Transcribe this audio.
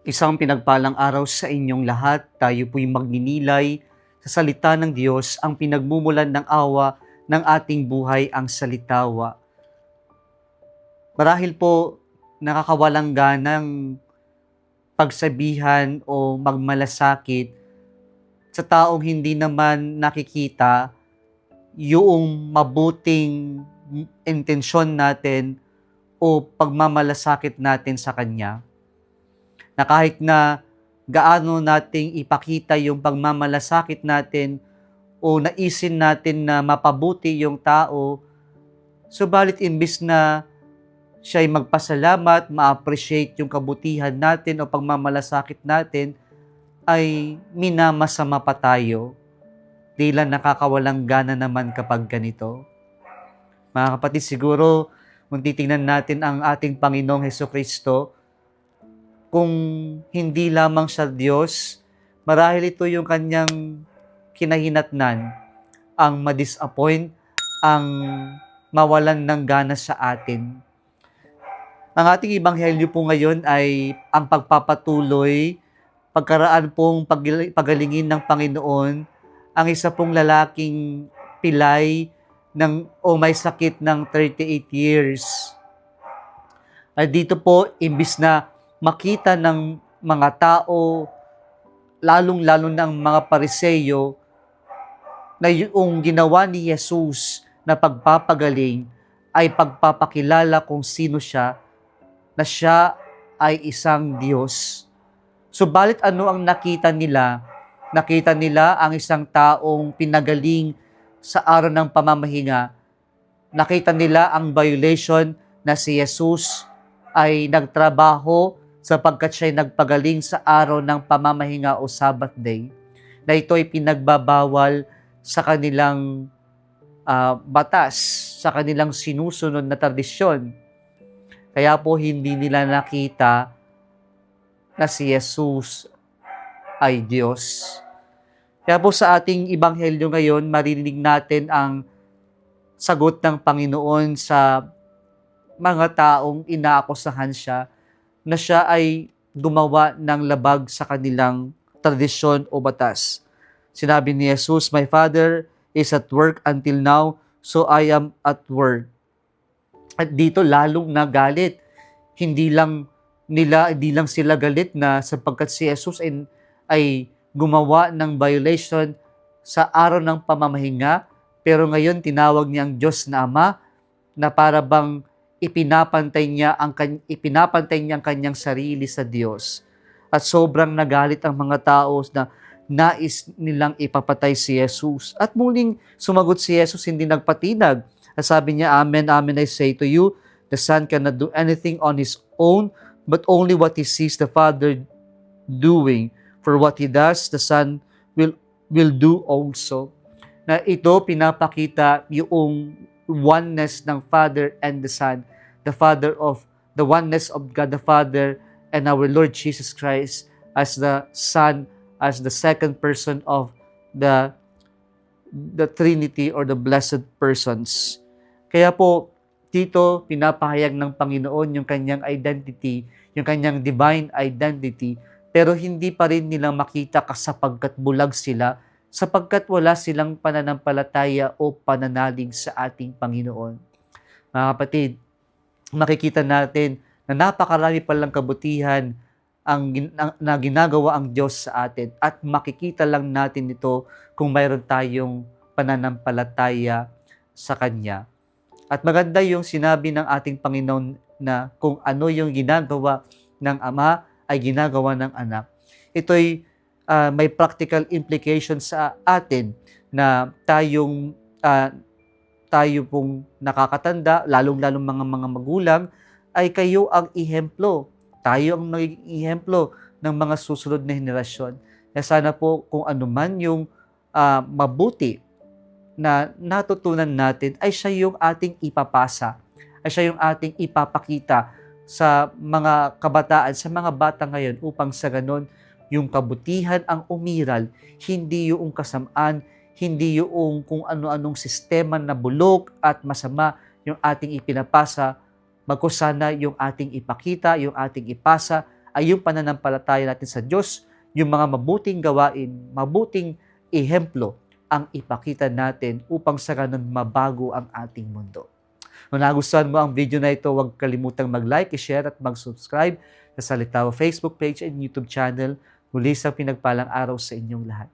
Isang pinagpalang araw sa inyong lahat. Tayo po'y magninilay sa salita ng Diyos, ang pinagmumulan ng awa ng ating buhay, ang salitawa. Marahil po nakakawalang ganang pagsabihan o magmalasakit sa taong hindi naman nakikita yung mabuting intensyon natin o pagmamalasakit natin sa Kanya. Na kahit na gaano nating ipakita yung pagmamalasakit natin o naisin natin na mapabuti yung tao, subalit imbis na siya'y magpasalamat, ma-appreciate yung kabutihan natin o pagmamalasakit natin, ay minamasama pa tayo. Tila nakakawalang gana naman kapag ganito. Mga kapatid, siguro kung titingnan natin ang ating Panginoong Hesukristo, kung hindi lamang sa Diyos, marahil ito yung kanyang kinahinatnan, ang ma-disappoint, ang mawalan ng gana sa atin. Ang ating Ebanghelyo po ngayon ay ang pagpapatuloy, pagkaraan pong pagalingin ng Panginoon, ang isa pong lalaking pilay o may sakit ng 38 years. At dito po, imbis na makita ng mga tao, lalong-lalo ng mga Pariseyo, na yung ginawa ni Jesus na pagpapagaling ay pagpapakilala kung sino siya, na siya ay isang Diyos. Subalit ano ang nakita nila? Nakita nila ang isang taong pinagaling sa araw ng pamamahinga. Nakita nila ang violation na si Jesus ay nagtrabaho sapagkat siya'y nagpagaling sa araw ng pamamahinga o Sabbath day, na ito'y pinagbabawal sa kanilang batas, sa kanilang sinusunod na tradisyon. Kaya po hindi nila nakita na si Jesus ay Diyos. Kaya po sa ating Ebanghelyo ngayon, marinig natin ang sagot ng Panginoon sa mga taong inaakusahan siya na siya ay gumawa ng labag sa kanilang tradisyon o batas. Sinabi ni Jesus, "My Father is at work until now, so I am at work." At dito lalong nagalit. Hindi lang sila galit na sapagkat si Jesus ay gumawa ng violation sa araw ng pamamahinga, pero ngayon tinawag niya ang Diyos na Ama na para bang ipinapantay niya ang kanyang sarili sa Diyos. At sobrang nagalit ang mga tao na nais nilang ipapatay si Jesus. At muling sumagot si Jesus, hindi nagpatinag. At sabi niya, "Amen, amen, I say to you, the Son cannot do anything on His own, but only what He sees the Father doing. For what He does, the Son will do also." Na ito pinapakita yung oneness ng Father and the Son, the oneness of God the Father and our Lord Jesus Christ as the Son, as the second person of the Trinity or the blessed persons. Kaya po, dito pinapahayag ng Panginoon yung kanyang identity, yung kanyang divine identity, pero hindi pa rin nila makita sapagkat bulag sila, sapagkat wala silang pananampalataya o pananalig sa ating Panginoon. Mga kapatid, makikita natin na napakarami palang kabutihan na ginagawa ang Diyos sa atin, at makikita lang natin ito kung mayroon tayong pananampalataya sa Kanya. At maganda yung sinabi ng ating Panginoon na kung ano yung ginagawa ng Ama ay ginagawa ng Anak. Ito'y may practical implication sa atin na tayo pong nakakatanda, lalong-lalong mga magulang, ay kayo ang ihemplo. Tayo ang magiging ihemplo ng mga susunod na henerasyon. Kaya sana po kung ano man yung mabuti na natutunan natin, ay siya yung ating ipapasa, ay siya yung ating ipapakita sa mga kabataan, sa mga bata ngayon, upang sa ganon, yung kabutihan ang umiral, hindi yung kasamaan, hindi yung kung ano-anong sistema na bulok at masama yung ating ipinapasa, magkusana yung ating ipakita, yung ating ipasa ay yung pananampalataya natin sa Diyos, yung mga mabuting gawain, mabuting ehemplo ang ipakita natin upang sa ganun mabago ang ating mundo. Kung nagustuhan mo ang video na ito, huwag kalimutang mag-like, i-share at mag-subscribe sa Salitaw Facebook page and YouTube channel. Muli sa pinagpalang araw sa inyong lahat.